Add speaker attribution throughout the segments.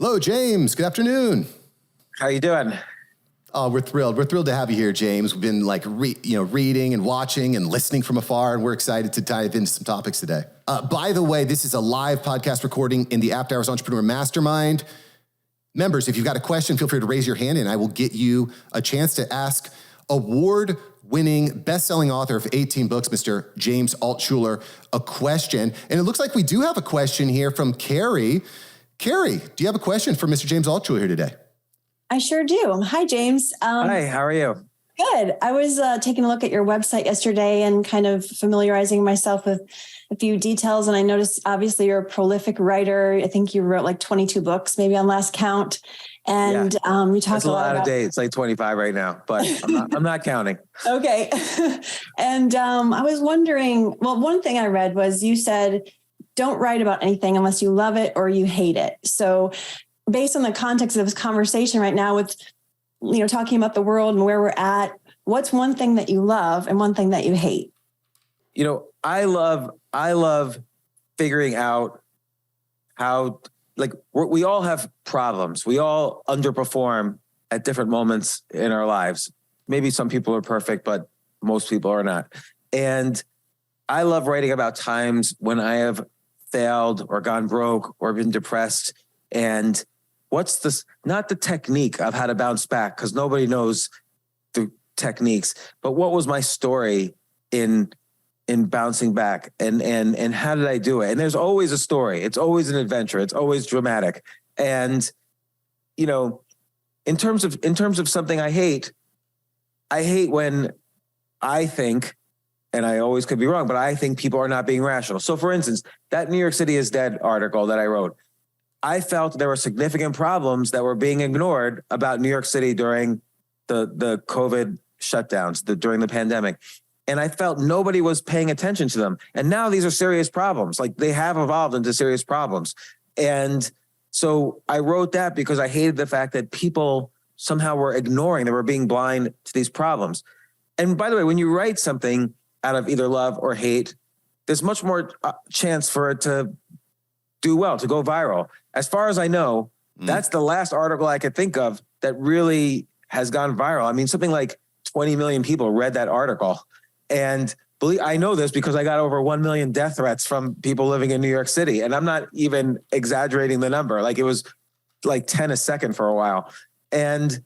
Speaker 1: Hello, James. Good afternoon.
Speaker 2: How you doing?
Speaker 1: Oh, we're thrilled. We're thrilled to have you here, James. We've been reading and watching and listening from afar, and we're excited to dive into some topics today. By the way, this is a live podcast recording in the After Hours Entrepreneur Mastermind. Members, if you've got a question, feel free to raise your hand, and I will get you a chance to ask award-winning, best-selling author of 18 books, Mr. James Altucher, a question. And it looks like we do have a question here from Carrie. Carrie, do you have a question for Mr. James Altucher here today?
Speaker 3: I sure do. Hi, James.
Speaker 2: Hi, how are you?
Speaker 3: Good. I was taking a look at your website yesterday and kind of familiarizing myself with a few details. And I noticed, obviously, you're a prolific writer. I think you wrote like 22 books, maybe on last count. And you talked
Speaker 2: a lot of days. It's like 25 right now, but I'm not counting.
Speaker 3: Okay. And I was wondering, well, one thing I read was you said, don't write about anything unless you love it or you hate it. So based on the context of this conversation right now with, talking about the world and where we're at, what's one thing that you love and one thing that you hate?
Speaker 2: I love figuring out how, we all have problems. We all underperform at different moments in our lives. Maybe some people are perfect, but most people are not. And I love writing about times when I have failed or gone broke or been depressed. And what's this, not the technique of how to bounce back, because nobody knows the techniques, but what was my story in bouncing back and how did I do it? And there's always a story. It's always an adventure. It's always dramatic. And, in terms of something I hate when I think, and I always could be wrong, but I think people are not being rational. So for instance, that New York City is dead article that I wrote, I felt there were significant problems that were being ignored about New York City during the COVID shutdowns, during the pandemic. And I felt nobody was paying attention to them. And now these are serious problems. Like, they have evolved into serious problems. And so I wrote that because I hated the fact that people somehow were ignoring, they were being blind to these problems. And by the way, when you write something out of either love or hate, there's much more chance for it to do well, to go viral. As far as I know, that's the last article I could think of that really has gone viral. I mean, something like 20 million people read that article. And I know this because I got over 1 million death threats from people living in New York City. And I'm not even exaggerating the number. Like, it was like 10 a second for a while. And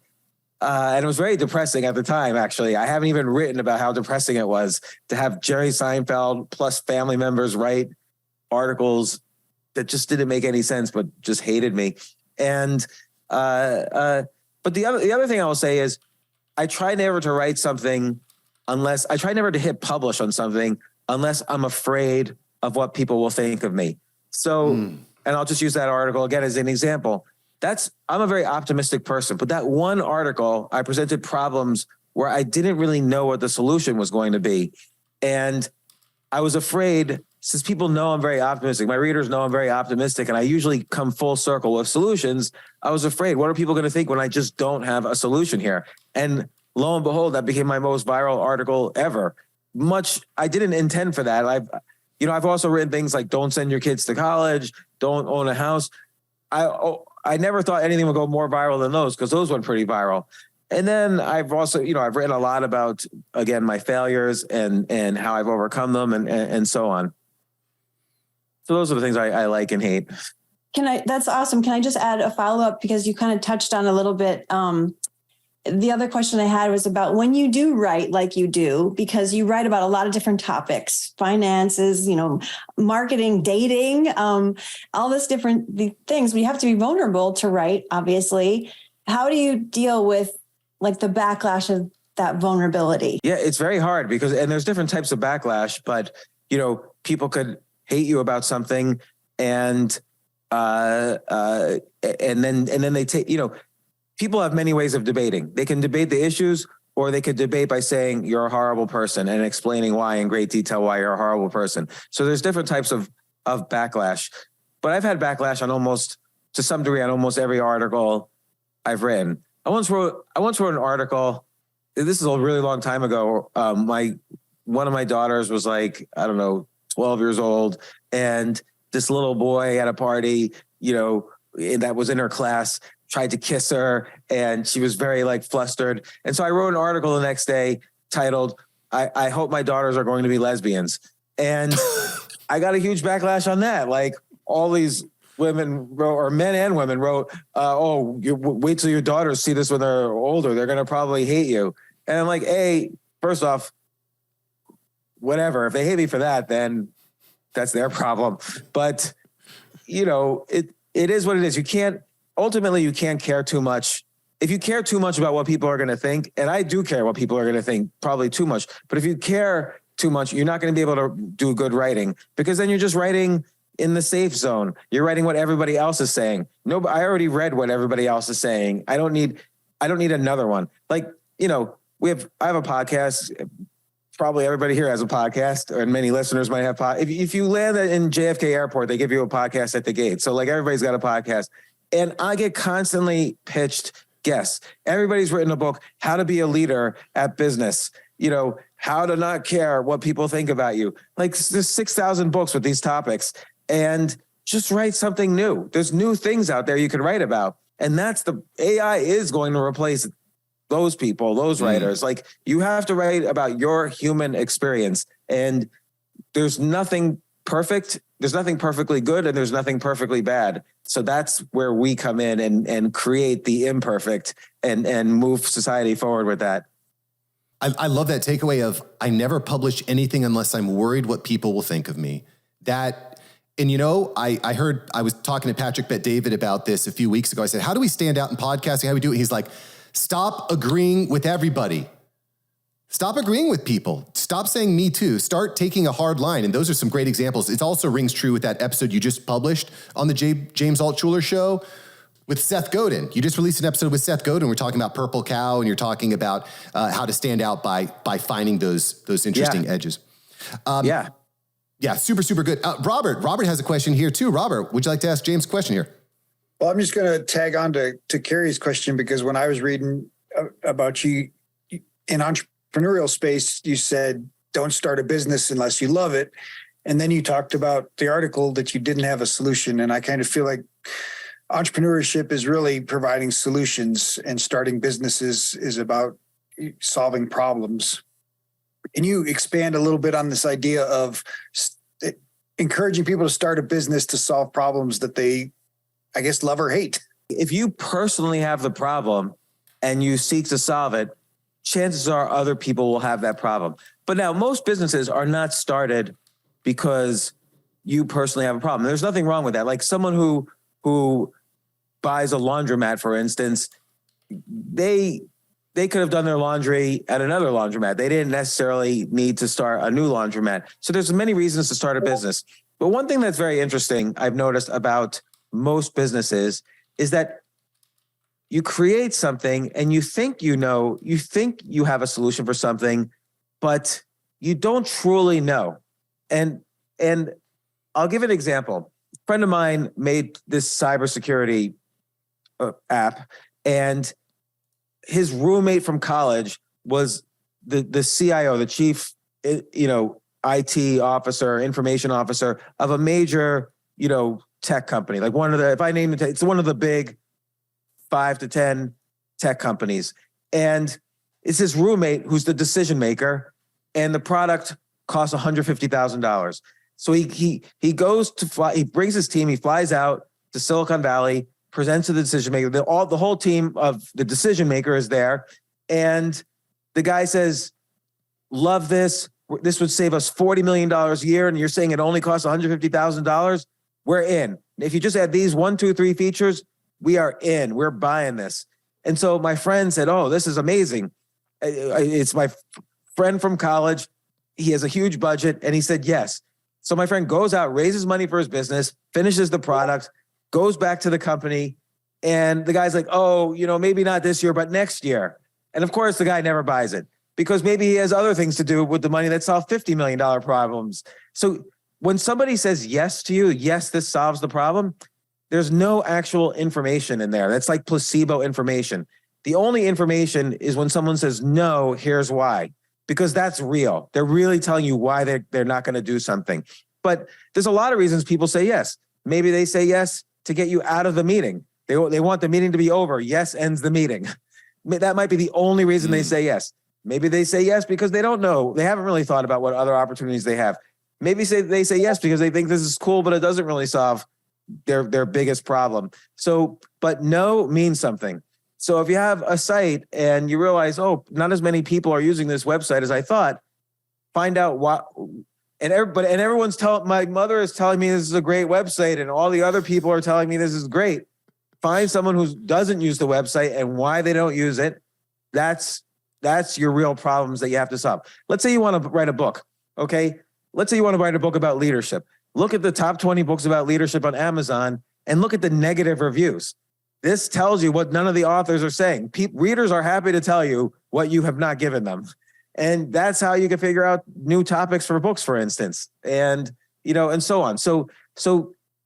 Speaker 2: it was very depressing at the time, actually. I haven't even written about how depressing it was to have Jerry Seinfeld plus family members write articles that just didn't make any sense, but just hated me. And but the other thing I will say is, I try never to write something I try never to hit publish on something unless I'm afraid of what people will think of me. So, and I'll just use that article again as an example. I'm a very optimistic person, but that one article, I presented problems where I didn't really know what the solution was going to be. And I was afraid, since people know I'm very optimistic, my readers know I'm very optimistic, and I usually come full circle with solutions. I was afraid, what are people going to think when I just don't have a solution here? And lo and behold, that became my most viral article ever. I didn't intend for that. I've also written things like, don't send your kids to college, don't own a house. I never thought anything would go more viral than those, because those went pretty viral. And then I've also, I've written a lot about, again, my failures and how I've overcome them and so on. So those are the things I like and hate.
Speaker 3: That's awesome. Can I just add a follow-up, because you kind of touched on a little bit. The other question I had was about when you do write like you do, because you write about a lot of different topics, finances, marketing, dating, all this different things. We have to be vulnerable to write, obviously. How do you deal with the backlash of that vulnerability? Yeah,
Speaker 2: it's very hard and there's different types of backlash, but, people could hate you about something and then they take, people have many ways of debating. They can debate the issues, or they could debate by saying you're a horrible person and explaining why in great detail why you're a horrible person. So there's different types of backlash. But I've had backlash to some degree on almost every article I've written. I once wrote an article. This is a really long time ago. One of my daughters was 12 years old, and this little boy at a party, that was in her class tried to kiss her, and she was very like flustered. And so I wrote an article the next day titled, I hope my daughters are going to be lesbians. And I got a huge backlash on that. Like all these women wrote, or men and women wrote, wait till your daughters see this when they're older. They're going to probably hate you. And I'm like, first off, whatever. If they hate me for that, then that's their problem. But, it is what it is. You can't care too much. If you care too much about what people are going to think, and I do care what people are going to think, probably too much, but if you care too much, you're not going to be able to do good writing, because then you're just writing in the safe zone. You're writing what everybody else is saying. No, I already read what everybody else is saying. I don't need another one. Like, I have a podcast. Probably everybody here has a podcast, and many listeners might have if you land in JFK Airport, they give you a podcast at the gate. So like everybody's got a podcast, and I get constantly pitched guests. Everybody's written a book, How to Be a Leader at Business, how to not care what people think about you. Like there's 6,000 books with these topics, and just write something new. There's new things out there you can write about. And that's the AI is going to replace those people, those writers. Like you have to write about your human experience, and there's nothing perfect. There's nothing perfectly good, and there's nothing perfectly bad. So that's where we come in and create the imperfect and move society forward with that.
Speaker 1: I love that takeaway of I never publish anything unless I'm worried what people will think of me. I was talking to Patrick Bet-David about this a few weeks ago. I said, how do we stand out in podcasting? How do we do it? He's like, stop agreeing with everybody. Stop agreeing with people. Stop saying me too. Start taking a hard line. And those are some great examples. It also rings true with that episode you just published on the James Altucher show with Seth Godin. You just released an episode with Seth Godin. We're talking about Purple Cow, and you're talking about how to stand out by finding those interesting edges. Yeah, super, super good. Robert has a question here too. Robert, would you like to ask James a question here?
Speaker 4: Well, I'm just going to tag on to Carrie's question, because when I was reading about you in entrepreneurial space, you said, don't start a business unless you love it. And then you talked about the article that you didn't have a solution. And I kind of feel like entrepreneurship is really providing solutions, and starting businesses is about solving problems. Can you expand a little bit on this idea of encouraging people to start a business to solve problems that they, I guess, love or hate?
Speaker 2: If you personally have the problem and you seek to solve it, chances are other people will have that problem. But now most businesses are not started because you personally have a problem. There's nothing wrong with that. Like someone who buys a laundromat, for instance, they could have done their laundry at another laundromat. They didn't necessarily need to start a new laundromat. So there's many reasons to start a business. But one thing that's very interesting I've noticed about most businesses is that you create something and you think you have a solution for something, but you don't truly know. And I'll give an example. A friend of mine made this cybersecurity app, and his roommate from college was the CIO, the chief, IT officer, information officer of a major, tech company. Like it's one of the big 5 to 10 tech companies. And it's his roommate who's the decision maker, and the product costs $150,000. So he goes to fly, he brings his team, he flies out to Silicon Valley, presents to the decision maker. The whole team of the decision maker is there. And the guy says, love this. This would save us $40 million a year. And you're saying it only costs $150,000. We're in. If you just add these 1, 2, 3 features, we are in. We're buying this. And so my friend said, oh, this is amazing. It's my friend from college. He has a huge budget. And he said, yes. So my friend goes out, raises money for his business, finishes the product, goes back to the company, and the guy's like, oh, maybe not this year, but next year. And of course, the guy never buys it because maybe he has other things to do with the money that solve $50 million problems. So when somebody says yes to you, yes, this solves the problem, there's no actual information in there. That's like placebo information. The only information is when someone says, no, here's why, because that's real. They're really telling you why they're not going to do something. But there's a lot of reasons people say yes. Maybe they say yes to get you out of the meeting. They want the meeting to be over. Yes ends the meeting. That might be the only reason they say yes. Maybe they say yes because they don't know. They haven't really thought about what other opportunities they have. Maybe they say yes because they think this is cool, but it doesn't really solve their biggest problem. So, but no means something. So if you have a site and you realize, oh, not as many people are using this website as I thought, find out what, and everyone's telling, my mother is telling me this is a great website and all the other people are telling me this is great. Find someone who doesn't use the website and why they don't use it. That's your real problems that you have to solve. Let's say you want to write a book, okay? Let's say you want to write a book about leadership. Look at the top 20 books about leadership on Amazon and look at the negative reviews. This tells you what none of the authors are saying. Readers are happy to tell you what you have not given them. And that's how you can figure out new topics for books, for instance, and, and so on. So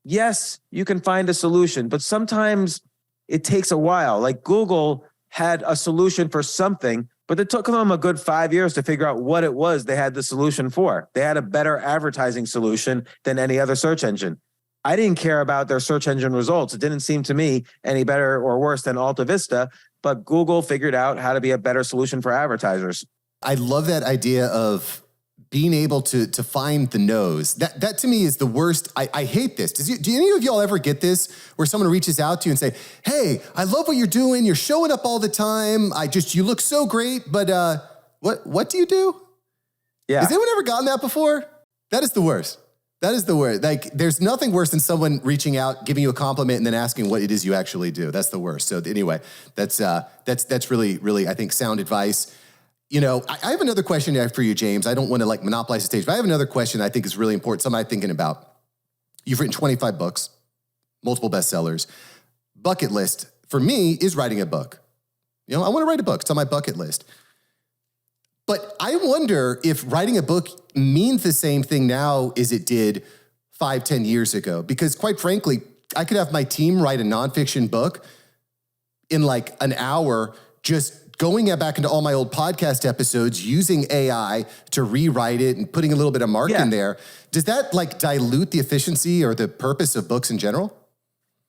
Speaker 2: yes, you can find a solution, but sometimes it takes a while. Like Google had a solution for something, but it took them a good 5 years to figure out what it was they had the solution for. They had a better advertising solution than any other search engine. I didn't care about their search engine results. It didn't seem to me any better or worse than Alta Vista, but Google figured out how to be a better solution for advertisers.
Speaker 1: I love that idea of being able to find the no's. That to me is the worst. I hate this. Do any of y'all ever get this where someone reaches out to you and say, hey, I love what you're doing. You're showing up all the time. You look so great, but what do you do?
Speaker 2: Yeah.
Speaker 1: Has anyone ever gotten that before? That is the worst. That is the worst. Like, there's nothing worse than someone reaching out, giving you a compliment, and then asking what it is you actually do. That's the worst. So anyway, that's really, really, I think, sound advice. I have another question for you, James. I don't want to monopolize the stage, but I have another question I think is really important, something I'm thinking about. You've written 25 books, multiple bestsellers. Bucket list for me is writing a book. I want to write a book. It's on my bucket list. But I wonder if writing a book means the same thing now as it did 5-10 years ago. Because quite frankly, I could have my team write a nonfiction book in an hour, just going back into all my old podcast episodes, using AI to rewrite it and putting a little bit of mark in there. Does that dilute the efficiency or the purpose of books in general?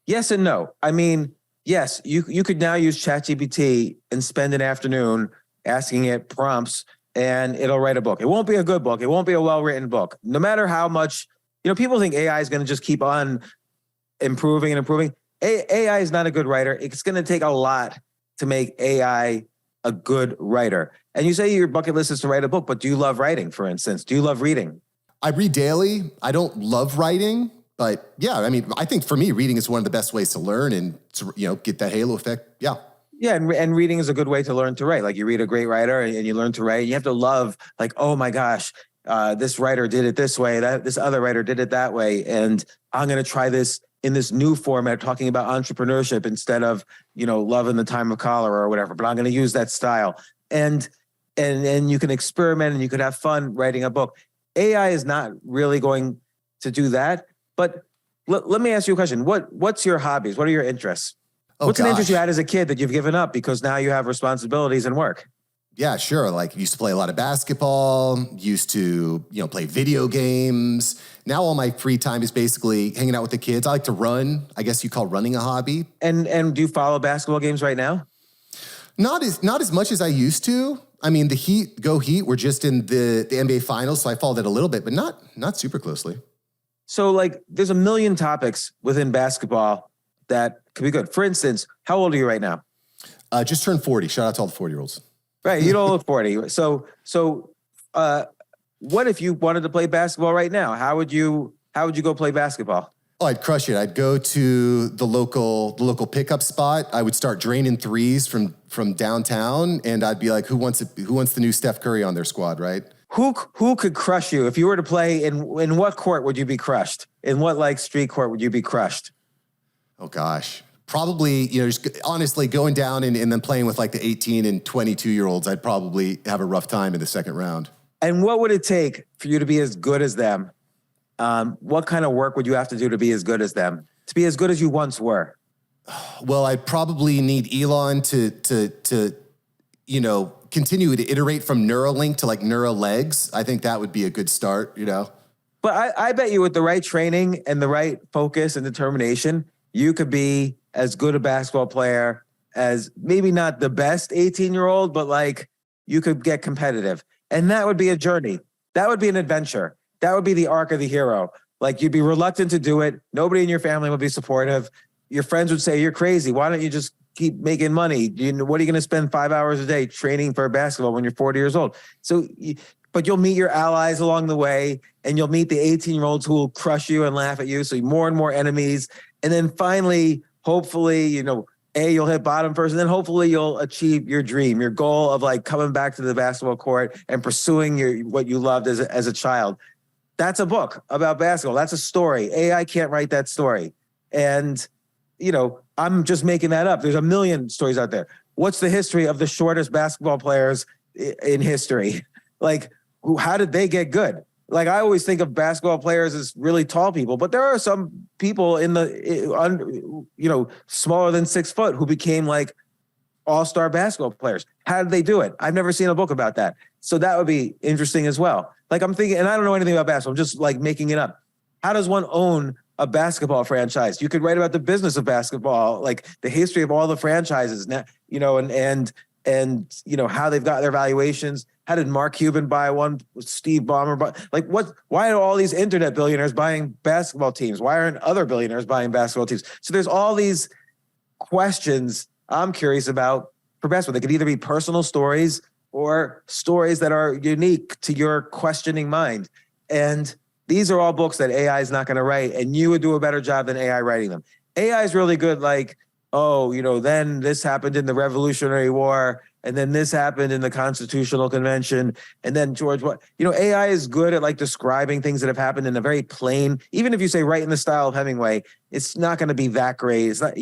Speaker 2: Yes and no. I mean, yes, you could now use ChatGPT and spend an afternoon asking it prompts and it'll write a book. It won't be a good book. It won't be a well-written book. No matter how much, people think AI is going to just keep on improving and improving. AI is not a good writer. It's going to take a lot to make AI a good writer. And you say your bucket list is to write a book, but do you love writing, for instance? Do you love reading?
Speaker 1: I read daily. I don't love writing, but yeah, I think for me, reading is one of the best ways to learn and to, get that halo effect. Yeah.
Speaker 2: Yeah, and reading is a good way to learn to write. Like you read a great writer and you learn to write. You have to love, oh my gosh, this writer did it this way, this other writer did it that way, and I'm going to try this in this new format, talking about entrepreneurship instead of love in the time of cholera or whatever. But I'm going to use that style, and you can experiment and you can have fun writing a book. AI is not really going to do that. But let me ask you a question. What's your hobbies? What are your interests? What's an interest you had as a kid that you've given up because now you have responsibilities and work?
Speaker 1: Yeah, sure. Used to play a lot of basketball, used to, play video games. Now all my free time is basically hanging out with the kids. I like to run. I guess you call running a hobby.
Speaker 2: And do you follow basketball games right now?
Speaker 1: Not as much as I used to. The Heat, go Heat, were just in the NBA Finals, so I followed it a little bit, but not super closely.
Speaker 2: So there's a million topics within basketball that could be good. For instance, how old are you right now?
Speaker 1: Just turned 40. Shout out to all the 40-year-olds.
Speaker 2: Right, you don't look 40. So, what if you wanted to play basketball right now? How would you go play basketball?
Speaker 1: Oh, I'd crush it. I'd go to the local pickup spot. I would start draining threes from downtown, and I'd be like, who wants the new Steph Curry on their squad, right?
Speaker 2: Who could crush you if you were to play in what court would you be crushed? In what street court would you be crushed?
Speaker 1: Oh gosh. Probably, just honestly going down and then playing with the 18 and 22-year-olds, I'd probably have a rough time in the second round.
Speaker 2: And what would it take for you to be as good as them? What kind of work would you have to do to be as good as them? To be as good as you once were?
Speaker 1: Well, I'd probably need Elon to continue to iterate from Neuralink to Neuralegs. I think that would be a good start,
Speaker 2: But I bet you with the right training and the right focus and determination, you could be as good a basketball player as maybe not the best 18-year-old, but like you could get competitive. And that would be a journey. That would be an adventure. That would be the arc of the hero. Like you'd be reluctant to do it. Nobody in your family would be supportive. Your friends would say, you're crazy. Why don't you just keep making money? What are you going to spend 5 hours a day training for basketball when you're 40 years old? But you'll meet your allies along the way, and you'll meet the 18-year-olds who will crush you and laugh at you. So more and more enemies. And then finally, hopefully, you'll hit bottom first, and then hopefully you'll achieve your dream, your goal of like coming back to the basketball court and pursuing what you loved as a child. That's a book about basketball. That's a story. AI can't write that story. And, I'm just making that up. There's a million stories out there. What's the history of the shortest basketball players in history? Like, how did they get good? Like, I always think of basketball players as really tall people, but there are some people smaller than 6 foot who became like all-star basketball players. How did they do it? I've never seen a book about that. So that would be interesting as well. Like I'm thinking, and I don't know anything about basketball, I'm just like making it up. How does one own a basketball franchise? You could write about the business of basketball, like the history of all the franchises, and how they've got their valuations. How did Mark Cuban buy one? Steve Ballmer buy? Like why are all these internet billionaires buying basketball teams? Why aren't other billionaires buying basketball teams? So there's all these questions I'm curious about for basketball. They could either be personal stories or stories that are unique to your questioning mind. And these are all books that AI is not going to write, and you would do a better job than AI writing them. AI is really good, like, then this happened in the Revolutionary War, and then this happened in the Constitutional Convention, and then AI is good at like describing things that have happened in a very plain, even if you say write in the style of Hemingway, it's not going to be that great. It's not.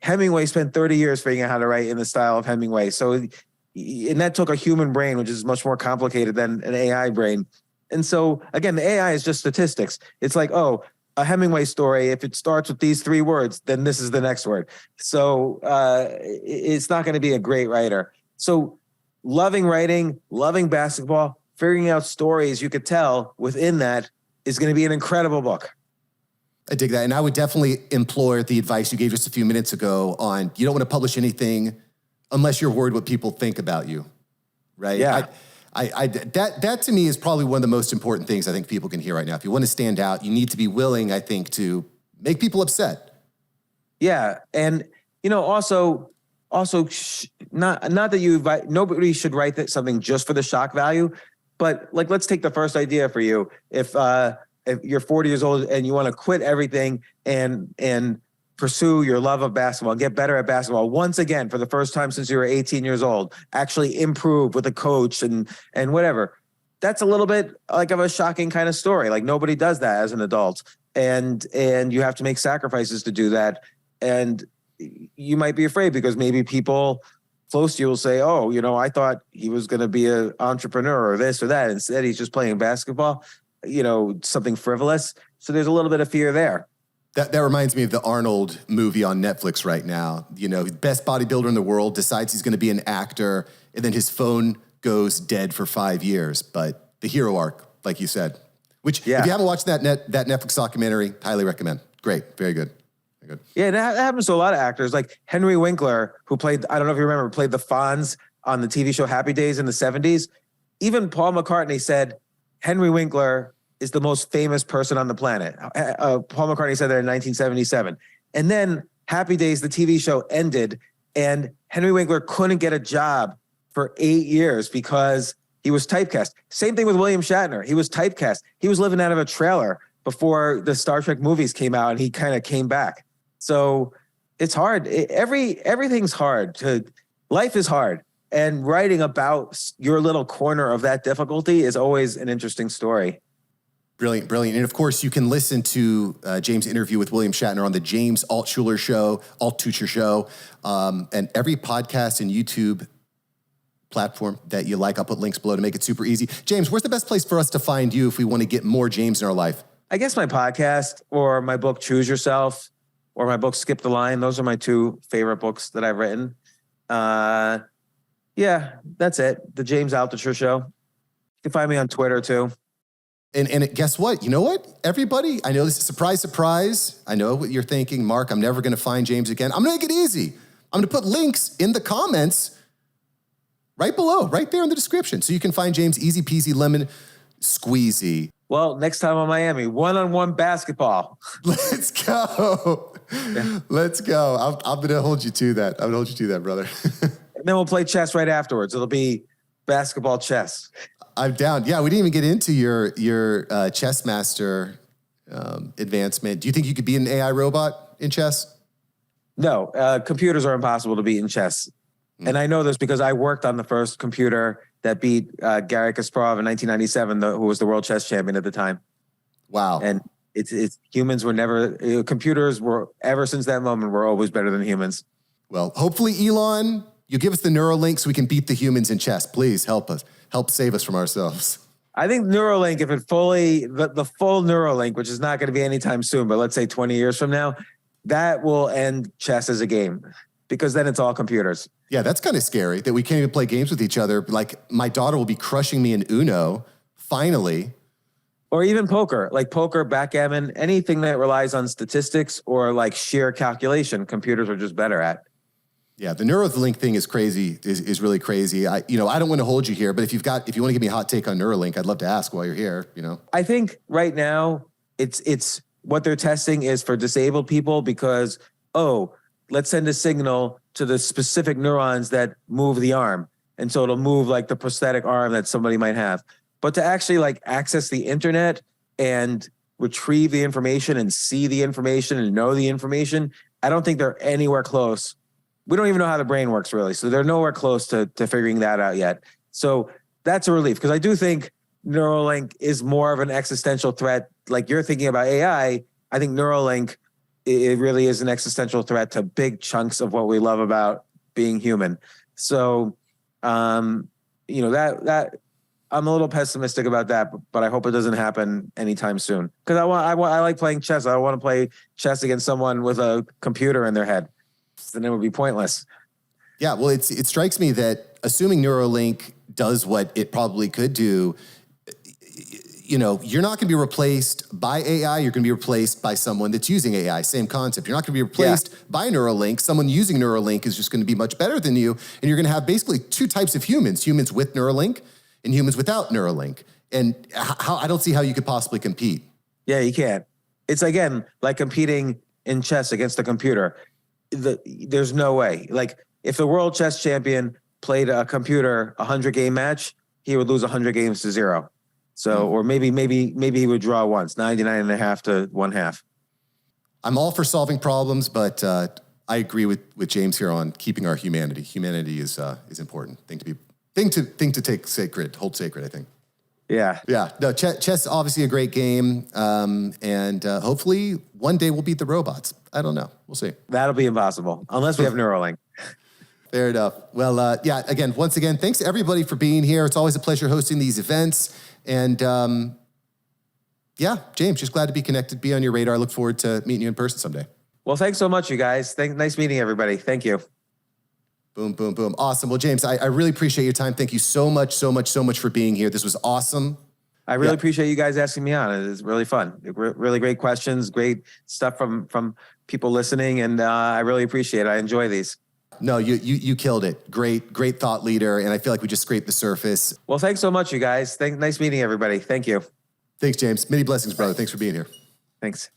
Speaker 2: Hemingway spent 30 years figuring out how to write in the style of Hemingway. So, and that took a human brain, which is much more complicated than an AI brain. And so, again, the AI is just statistics. It's like, a Hemingway story, if it starts with these 3 words, then this is the next word. So it's not going to be a great writer. So loving writing, loving basketball, figuring out stories you could tell within that is going to be an incredible book.
Speaker 1: I dig that. And I would definitely employ the advice you gave just a few minutes ago on you don't want to publish anything unless you're worried what people think about you, right?
Speaker 2: Yeah.
Speaker 1: That to me is probably one of the most important things I think people can hear right now. If you want to stand out, you need to be willing, I think, to make people upset.
Speaker 2: Yeah. And, also not that nobody should write something just for the shock value, but like, let's take the first idea for you. If you're 40 years old and you want to quit everything and pursue your love of basketball, get better at basketball once again for the first time since you were 18 years old, actually improve with a coach and whatever. That's a little bit like of a shocking kind of story. Like nobody does that as an adult, and you have to make sacrifices to do that. And you might be afraid because maybe people close to you will say, I thought he was going to be an entrepreneur or this or that. Instead, he's just playing basketball, something frivolous. So there's a little bit of fear there.
Speaker 1: That reminds me of the Arnold movie on Netflix right now. Best bodybuilder in the world, decides he's going to be an actor, and then his phone goes dead for 5 years. But the hero arc, like you said, which if you haven't watched that Netflix documentary, highly recommend. Great, very good. Very good.
Speaker 2: Yeah, that happens to a lot of actors. Like Henry Winkler, who played, I don't know if you remember, played the Fonz on the TV show Happy Days in the 70s. Even Paul McCartney said Henry Winkler is the most famous person on the planet. Paul McCartney said that in 1977. And then Happy Days, the TV show, ended, and Henry Winkler couldn't get a job for 8 years because he was typecast. Same thing with William Shatner. He was typecast. He was living out of a trailer before the Star Trek movies came out, and he kind of came back. So it's hard. Everything's hard. Life is hard. And writing about your little corner of that difficulty is always an interesting story.
Speaker 1: Brilliant, brilliant. And of course, you can listen to James' interview with William Shatner on the James Altucher show, and every podcast and YouTube platform that you like. I'll put links below to make it super easy. James, where's the best place for us to find you if we want to get more James in our life?
Speaker 2: I guess my podcast or my book, Choose Yourself, or my book, Skip the Line. Those are my 2 favorite books that I've written. Yeah, that's it. The James Altucher Show. You can find me on Twitter too.
Speaker 1: And guess what? You know what? Everybody, I know this is surprise. I know what you're thinking. Mark, I'm never going to find James again. I'm going to make it easy. I'm going to put links in the comments right below, right there in the description. So you can find James easy peasy lemon squeezy.
Speaker 2: Well, next time on Miami, one-on-one basketball.
Speaker 1: Let's go. Yeah. Let's go. I'm going to hold you to that. I'm going to hold you to that, brother.
Speaker 2: And then we'll play chess right afterwards. It'll be basketball chess.
Speaker 1: I'm down. Yeah, we didn't even get into your chess master advancement. Do you think you could be an AI robot in chess?
Speaker 2: No, computers are impossible to beat in chess. And I know this because I worked on the first computer that beat Garry Kasparov in 1997, who was the world chess champion at the time.
Speaker 1: Wow.
Speaker 2: And it's humans were never, computers were, ever since that moment, were always better than humans.
Speaker 1: Well, hopefully, Elon, you give us the Neuralink so we can beat the humans in chess. Please help us. Help save us from ourselves.
Speaker 2: I think Neuralink, if it fully, the full Neuralink, which is not going to be anytime soon, but let's say 20 years from now, that will end chess as a game because then it's all computers.
Speaker 1: Yeah, that's kind of scary that we can't even play games with each other. Like my daughter will be crushing me in Uno, finally.
Speaker 2: Or even poker, like poker, backgammon, anything that relies on statistics or like sheer calculation, computers are just better at.
Speaker 1: Yeah, the Neuralink thing is crazy, is really crazy. I don't want to hold you here, but if you want to give me a hot take on Neuralink, I'd love to ask while you're here,
Speaker 2: I think right now it's what they're testing is for disabled people because, let's send a signal to the specific neurons that move the arm. And so it'll move like the prosthetic arm that somebody might have. But to actually like access the internet and retrieve the information and see the information and know the information, I don't think they're anywhere close. We don't even know how the brain works really. So they're nowhere close to figuring that out yet. So that's a relief because I do think Neuralink is more of an existential threat. Like you're thinking about AI, I think Neuralink, it really is an existential threat to big chunks of what we love about being human. So, that I'm a little pessimistic about that, but I hope it doesn't happen anytime soon. Because I like playing chess. I want to play chess against someone with a computer in their head. Then it would be pointless.
Speaker 1: Yeah, well, it strikes me that assuming Neuralink does what it probably could do, you're not going to be replaced by AI. You're going to be replaced by someone that's using AI. Same concept. You're not going to be replaced by Neuralink. Someone using Neuralink is just going to be much better than you. And you're going to have basically two types of humans with Neuralink and humans without Neuralink. And I don't see how you could possibly compete.
Speaker 2: Yeah, you can't. It's, again, like competing in chess against a computer. There's no way. Like, if the world chess champion played a computer 100-game match, he would lose 100 games to 0. So, or maybe he would draw once, 99.5 to 1/2.
Speaker 1: I'm all for solving problems, but I agree with James here on keeping our humanity. Humanity is important thing to take sacred, hold sacred, I think.
Speaker 2: Yeah.
Speaker 1: Yeah. No, chess obviously a great game, and hopefully one day we'll beat the robots. I don't know. We'll see.
Speaker 2: That'll be impossible unless we have Neuralink.
Speaker 1: Fair enough. Well, once again, thanks to everybody for being here. It's always a pleasure hosting these events. And James, just glad to be connected, be on your radar. I look forward to meeting you in person someday.
Speaker 2: Well, thanks so much, you guys. Nice meeting everybody. Thank you.
Speaker 1: Boom, boom, boom. Awesome. Well, James, I really appreciate your time. Thank you so much for being here. This was awesome.
Speaker 2: I really appreciate you guys asking me on. It's really fun. Really great questions, great stuff from people listening, and I really appreciate it. I enjoy these.
Speaker 1: No, you killed it. Great thought leader, and I feel like we just scraped the surface.
Speaker 2: Well, thanks so much, you guys. Nice meeting everybody. Thank you.
Speaker 1: Thanks, James. Many blessings, brother. Thanks for being here.
Speaker 2: Thanks.